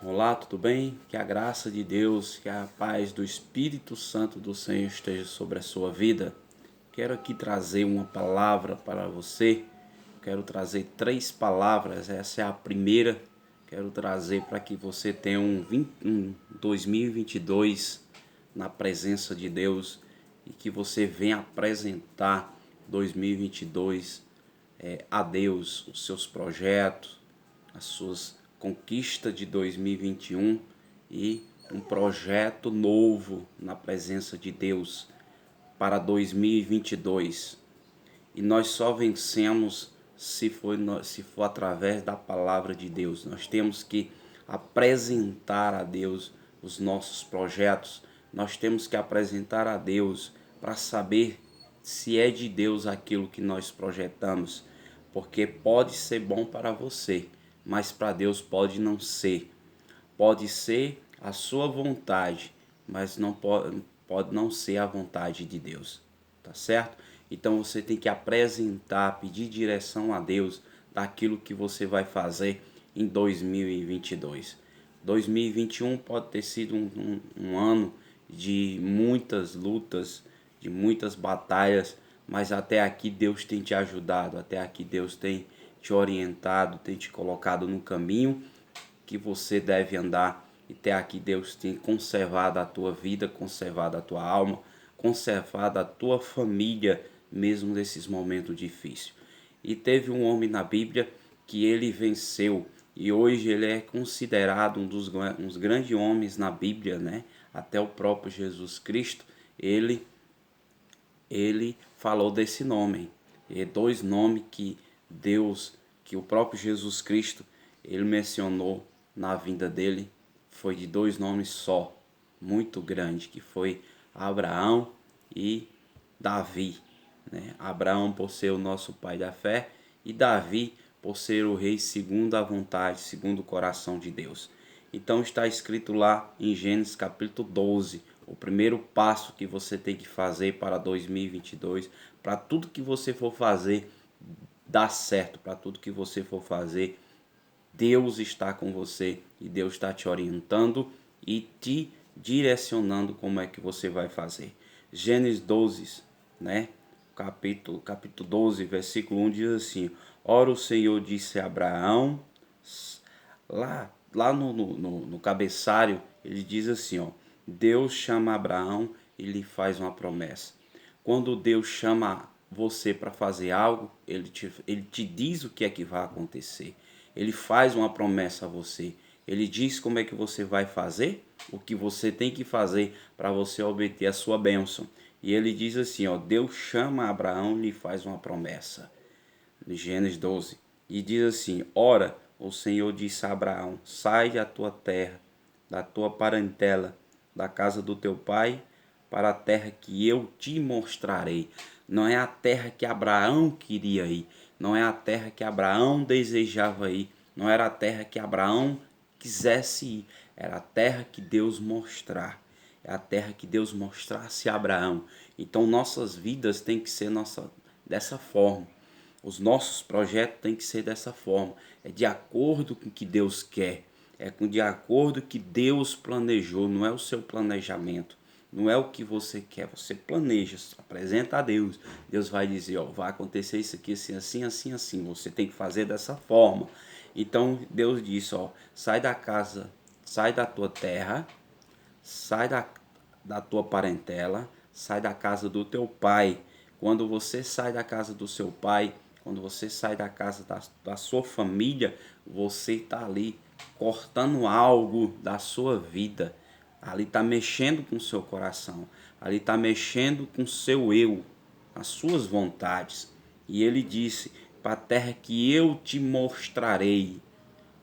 Olá, tudo bem? Que a graça de Deus, que a paz do Espírito Santo do Senhor esteja sobre a sua vida. Quero aqui trazer uma palavra para você. Quero trazer 3 palavras. Essa é a primeira. Quero trazer para que você tenha um 2022 na presença de Deus e que você venha apresentar 2022 a Deus, os seus projetos, as suas conquistas de 2021 e um projeto novo na presença de Deus para 2022. E nós só vencemos se for através da palavra de Deus. Nós temos que apresentar a Deus os nossos projetos. Nós temos que apresentar a Deus para saber se é de Deus aquilo que nós projetamos, porque pode ser bom para você, mas para Deus pode não ser. Pode ser a sua vontade, mas não pode não ser a vontade de Deus, tá certo? Então você tem que apresentar, pedir direção a Deus daquilo que você vai fazer em 2022. 2021 pode ter sido um ano de muitas lutas, de muitas batalhas, mas até aqui Deus tem te ajudado, até aqui Deus tem te orientado, tem te colocado no caminho que você deve andar. E até aqui Deus tem conservado a tua vida, conservado a tua alma, conservado a tua família, mesmo nesses momentos difíceis. E teve um homem na Bíblia que ele venceu, e hoje ele é considerado uns grandes homens na Bíblia, né? Até o próprio Jesus Cristo, ele falou desse nome. E 2 nomes que Deus, que o próprio Jesus Cristo, ele mencionou na vinda dele, foi de 2 nomes só, muito grande, que foi Abraão e Davi, né? Abraão por ser o nosso pai da fé e Davi por ser o rei segundo a vontade, segundo o coração de Deus. Então está escrito lá em Gênesis capítulo 12, o primeiro passo que você tem que fazer para 2022, para tudo que você for fazer dar certo, para tudo que você for fazer, Deus está com você e Deus está te orientando e te direcionando como é que você vai fazer. Gênesis 12, né? Capítulo 12, versículo 1 diz assim: Ora o Senhor disse a Abraão, lá no cabeçalho, ele diz assim, ó: Deus chama Abraão e lhe faz uma promessa. Quando Deus chama você para fazer algo, ele te diz o que é que vai acontecer. Ele faz uma promessa a você. Ele diz como é que você vai fazer, o que você tem que fazer para você obter a sua bênção. E ele diz assim, ó: Deus chama Abraão e lhe faz uma promessa. Gênesis 12. E diz assim: Ora, o Senhor disse a Abraão: Sai da tua terra, da tua parentela, da casa do teu pai, para a terra que eu te mostrarei. Não é a terra que Abraão queria ir, não é a terra que Abraão desejava ir, não era a terra que Abraão quisesse ir, era a terra que Deus mostrar. É a terra que Deus mostrasse a Abraão. Então nossas vidas têm que ser dessa forma. Os nossos projetos têm que ser dessa forma. É de acordo com o que Deus quer. De acordo com o que Deus planejou. Não é o seu planejamento. Não é o que você quer. Você planeja, apresenta a Deus. Deus vai dizer, ó, vai acontecer isso aqui, assim, assim, assim, assim. Você tem que fazer dessa forma. Então Deus disse, ó, sai da casa, sai da tua terra, sai da tua parentela, sai da casa do teu pai. Quando você sai da casa do seu pai, quando você sai da casa da sua família, você está ali cortando algo da sua vida. Ali está mexendo com o seu coração. Ali está mexendo com o seu eu, as suas vontades. E ele disse, para a terra que eu te mostrarei.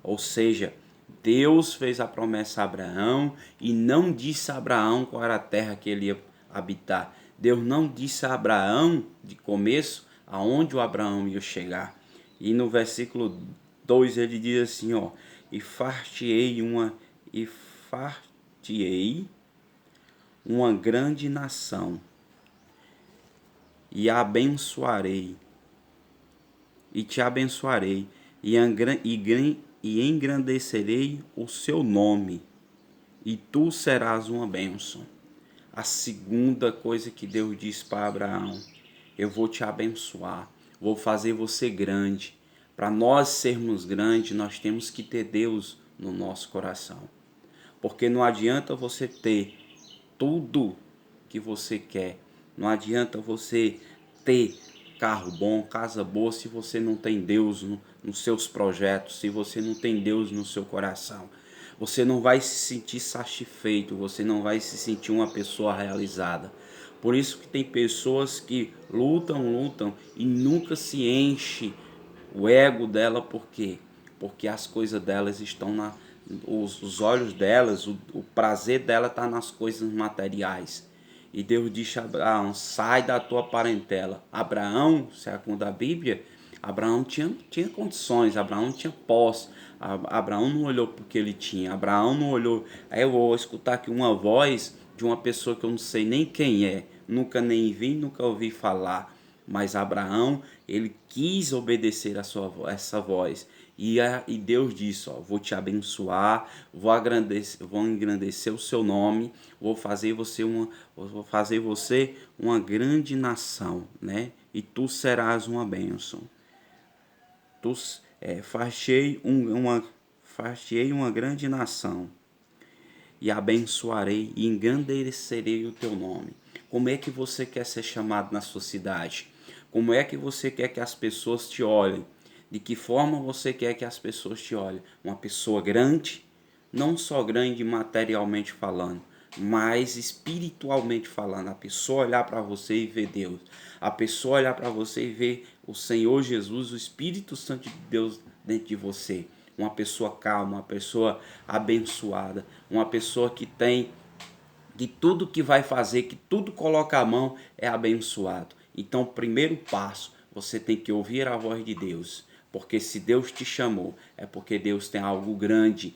Ou seja, Deus fez a promessa a Abraão e não disse a Abraão qual era a terra que ele ia habitar. Deus não disse a Abraão de começo aonde o Abraão ia chegar. E no versículo 2 ele diz assim, ó: e fartiei uma grande nação e abençoarei e te abençoarei e engrandecerei o seu nome, e tu serás uma bênção. A segunda coisa que Deus disse para Abraão: eu vou te abençoar, vou fazer você grande. Para nós sermos grandes, nós temos que ter Deus no nosso coração. Porque não adianta você ter tudo que você quer, não adianta você ter carro bom, casa boa, se você não tem Deus nos seus projetos, se você não tem Deus no seu coração. Você não vai se sentir satisfeito, você não vai se sentir uma pessoa realizada. Por isso que tem pessoas que lutam e nunca se enche o ego dela, por quê? Porque as coisas delas estão os olhos delas, o prazer dela está nas coisas materiais. E Deus disse a Abraão: sai da tua parentela. Abraão, segundo a Bíblia, Abraão tinha condições, Abraão tinha posse. Abraão não olhou porque ele tinha, Abraão não olhou. Aí eu vou escutar aqui uma voz de uma pessoa que eu não sei nem quem é, nunca nem vi, nunca ouvi falar. Mas Abraão, ele quis obedecer essa voz. E Deus disse: ó, vou te abençoar, vou engrandecer o seu nome, vou fazer você uma grande nação, né? E tu serás uma bênção. Far-te-ei uma grande nação, e abençoarei e engrandecerei o teu nome. Como é que você quer ser chamado na sua cidade? Como é que você quer que as pessoas te olhem? De que forma você quer que as pessoas te olhem? Uma pessoa grande, não só grande materialmente falando, mas espiritualmente falando. A pessoa olhar para você e ver Deus. A pessoa olhar para você e ver o Senhor Jesus, o Espírito Santo de Deus dentro de você. Uma pessoa calma, uma pessoa abençoada, uma pessoa que tem, que tudo que vai fazer, que tudo coloca a mão é abençoado. Então, primeiro passo, você tem que ouvir a voz de Deus, porque se Deus te chamou, é porque Deus tem algo grande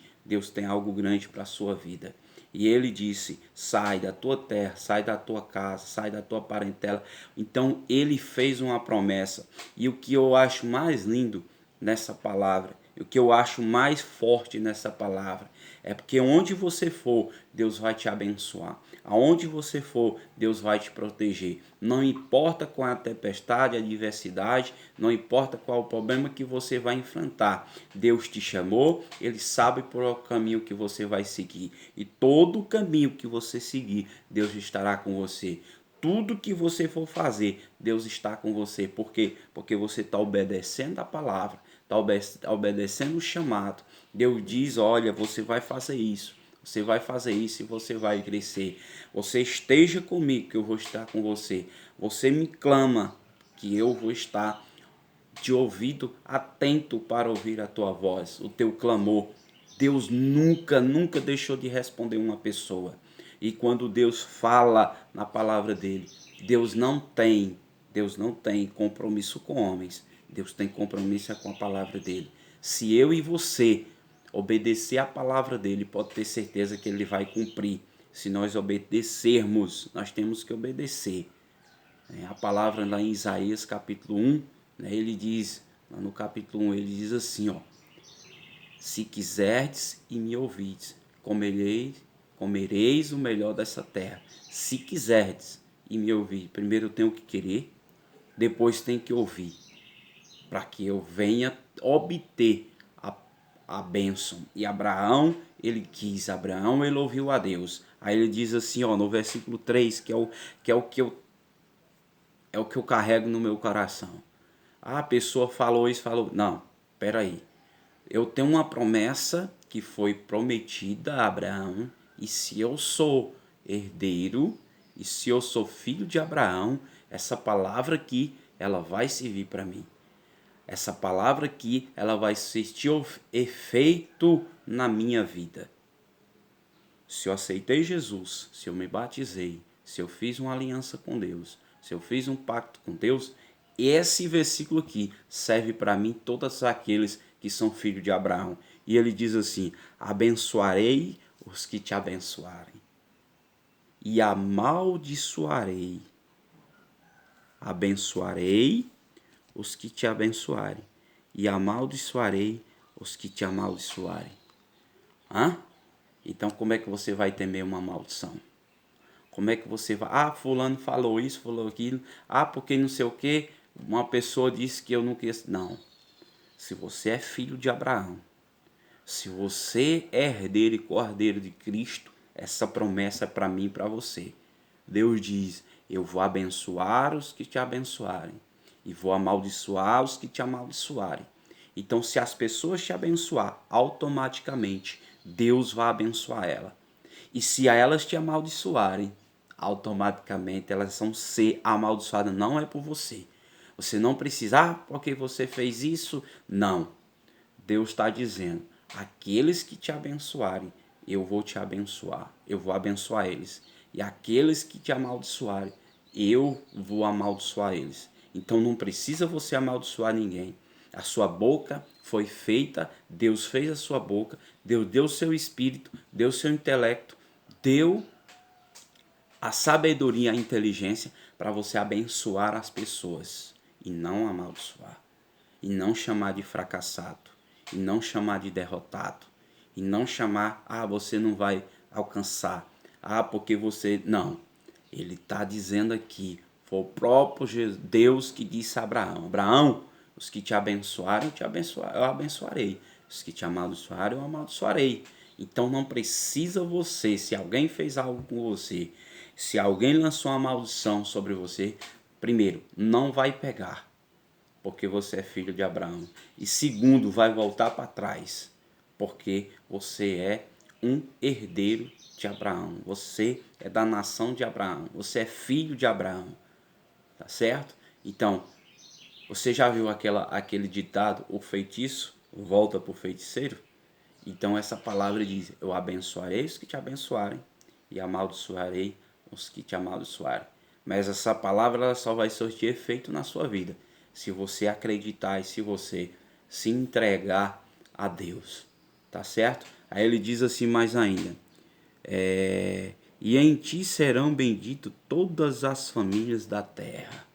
para a sua vida. E ele disse: sai da tua terra, sai da tua casa, sai da tua parentela. Então ele fez uma promessa. E o que eu acho mais lindo nessa palavra, o que eu acho mais forte nessa palavra, é porque onde você for, Deus vai te abençoar. Aonde você for, Deus vai te proteger. Não importa qual a tempestade, a adversidade, não importa qual o problema que você vai enfrentar. Deus te chamou, Ele sabe por o caminho que você vai seguir. E todo o caminho que você seguir, Deus estará com você. Tudo que você for fazer, Deus está com você. Por quê? Porque você está obedecendo a palavra, está obedecendo o chamado. Deus diz: olha, você vai fazer isso. Você vai fazer isso e você vai crescer. Você esteja comigo, que eu vou estar com você. Você me clama, que eu vou estar de ouvido atento para ouvir a tua voz, o teu clamor. Deus nunca deixou de responder uma pessoa. E quando Deus fala na palavra dele, Deus não tem compromisso com homens. Deus tem compromisso com a palavra dele. Se eu e você obedecer a palavra dele, pode ter certeza que ele vai cumprir. Se nós obedecermos, nós temos que obedecer. A palavra lá em Isaías capítulo 1, ele diz, lá no capítulo 1, ele diz assim, ó: se quiserdes e me ouvides, comereis o melhor dessa terra. Se quiserdes e me ouvir, primeiro eu tenho que querer, depois tenho que ouvir, para que eu venha obter a bênção. E Abraão, ele quis, Abraão, ele ouviu a Deus. Aí ele diz assim, ó, no versículo 3, que é o que eu carrego no meu coração. Ah, a pessoa falou isso, falou. Não, peraí. Eu tenho uma promessa que foi prometida a Abraão, e se eu sou herdeiro, e se eu sou filho de Abraão, essa palavra aqui, ela vai servir para mim. Essa palavra aqui, ela vai surtir efeito na minha vida. Se eu aceitei Jesus, se eu me batizei, se eu fiz uma aliança com Deus, se eu fiz um pacto com Deus, esse versículo aqui serve para mim, todos aqueles que são filhos de Abraão. E ele diz assim: abençoarei os que te abençoarem, e amaldiçoarei. Abençoarei os que te abençoarem, e amaldiçoarei os que te amaldiçoarem. Hã? Então como é que você vai temer uma maldição? Como é que você vai... Ah, fulano falou isso, falou aquilo. Ah, porque não sei o quê. Uma pessoa disse que eu não quis... Não. Se você é filho de Abraão, se você é herdeiro e cordeiro de Cristo, essa promessa é para mim e para você. Deus diz, eu vou abençoar os que te abençoarem e vou amaldiçoar os que te amaldiçoarem. Então, se as pessoas te abençoar, automaticamente Deus vai abençoar ela. E se a elas te amaldiçoarem, automaticamente elas vão ser amaldiçoadas. Não é por você. Você não precisa, porque você fez isso. Não. Deus está dizendo, aqueles que te abençoarem, eu vou te abençoar. Eu vou abençoar eles. E aqueles que te amaldiçoarem, eu vou amaldiçoar eles. Então não precisa você amaldiçoar ninguém. A sua boca foi feita, Deus fez a sua boca, Deus deu o seu espírito, deu o seu intelecto, deu a sabedoria, a inteligência para você abençoar as pessoas e não amaldiçoar, e não chamar de fracassado, e não chamar de derrotado, e não chamar, você não vai alcançar, porque você... Não, ele está dizendo aqui, foi o próprio Deus que disse a Abraão, Abraão, os que te abençoarem, eu abençoarei, os que te amaldiçoarem, eu amaldiçoarei. Então não precisa você, se alguém fez algo com você, se alguém lançou uma maldição sobre você, primeiro, não vai pegar, porque você é filho de Abraão. E segundo, vai voltar para trás, porque você é um herdeiro de Abraão. Você é da nação de Abraão. Você é filho de Abraão. Tá certo? Então, você já viu aquele ditado, o feitiço volta para o feiticeiro? Então essa palavra diz, eu abençoarei os que te abençoarem e amaldiçoarei os que te amaldiçoarem. Mas essa palavra ela só vai surtir efeito na sua vida se você acreditar e se você se entregar a Deus. Tá certo? Aí ele diz assim mais ainda, e em ti serão benditas todas as famílias da terra.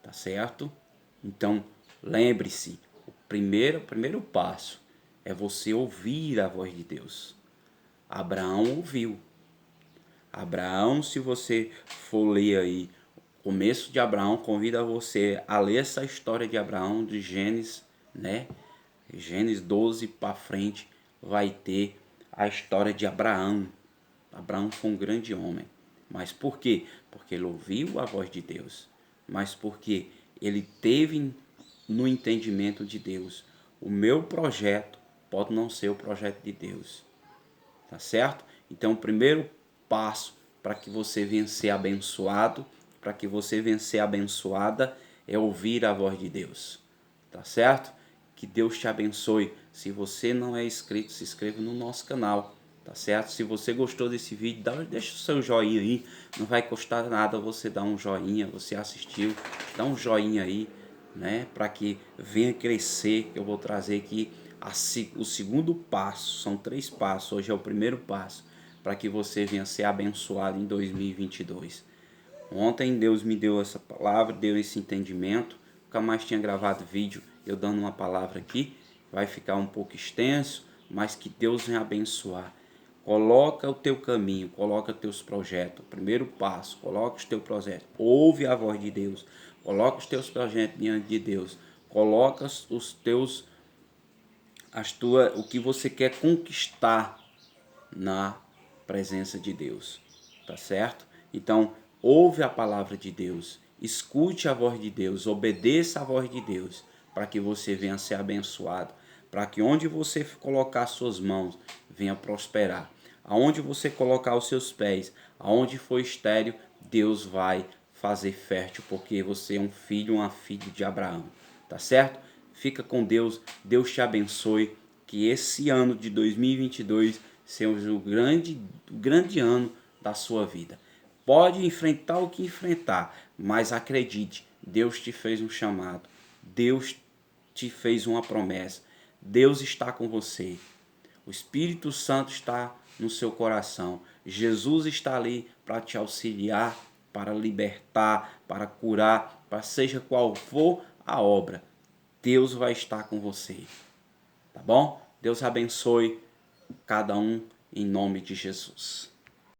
Tá certo? Então, lembre-se, o primeiro passo é você ouvir a voz de Deus. Abraão ouviu. Abraão, se você for ler aí, o começo de Abraão, convida você a ler essa história de Abraão, de Gênesis, né? Gênesis 12 para frente vai ter a história de Abraão. Abraão foi um grande homem. Mas por quê? Porque ele ouviu a voz de Deus. Mas porque ele teve no entendimento de Deus. O meu projeto pode não ser o projeto de Deus. Tá certo? Então o primeiro passo para que você venha ser abençoado, para que você venha ser abençoada, é ouvir a voz de Deus. Tá certo? Que Deus te abençoe. Se você não é inscrito, se inscreva no nosso canal. Tá certo? Se você gostou desse vídeo, deixa o seu joinha aí. Não vai custar nada você dar um joinha. Você assistiu, dá um joinha aí, né? Para que venha crescer. Eu vou trazer aqui o segundo passo. São 3 passos. Hoje é o primeiro passo para que você venha ser abençoado em 2022. Ontem Deus me deu essa palavra, deu esse entendimento. Nunca mais tinha gravado vídeo eu dando uma palavra aqui. Vai ficar um pouco extenso, mas que Deus venha abençoar. Coloca o teu caminho, coloca teus projetos. Primeiro passo, coloca os teus projetos. Ouve a voz de Deus. Coloca os teus projetos diante de Deus. Coloca os teus, o que você quer conquistar na presença de Deus. Tá certo? Então, ouve a palavra de Deus. Escute a voz de Deus. Obedeça a voz de Deus. Para que você venha ser abençoado. Para que onde você colocar suas mãos, venha prosperar. Aonde você colocar os seus pés, aonde for estéril, Deus vai fazer fértil, porque você é um filho, uma filha de Abraão. Tá certo? Fica com Deus. Deus te abençoe. Que esse ano de 2022 seja o grande ano da sua vida. Pode enfrentar o que enfrentar, mas acredite, Deus te fez um chamado. Deus te fez uma promessa. Deus está com você. O Espírito Santo está no seu coração. Jesus está ali para te auxiliar, para libertar, para curar, para seja qual for a obra. Deus vai estar com você. tá bom? Deus abençoe cada um em nome de Jesus.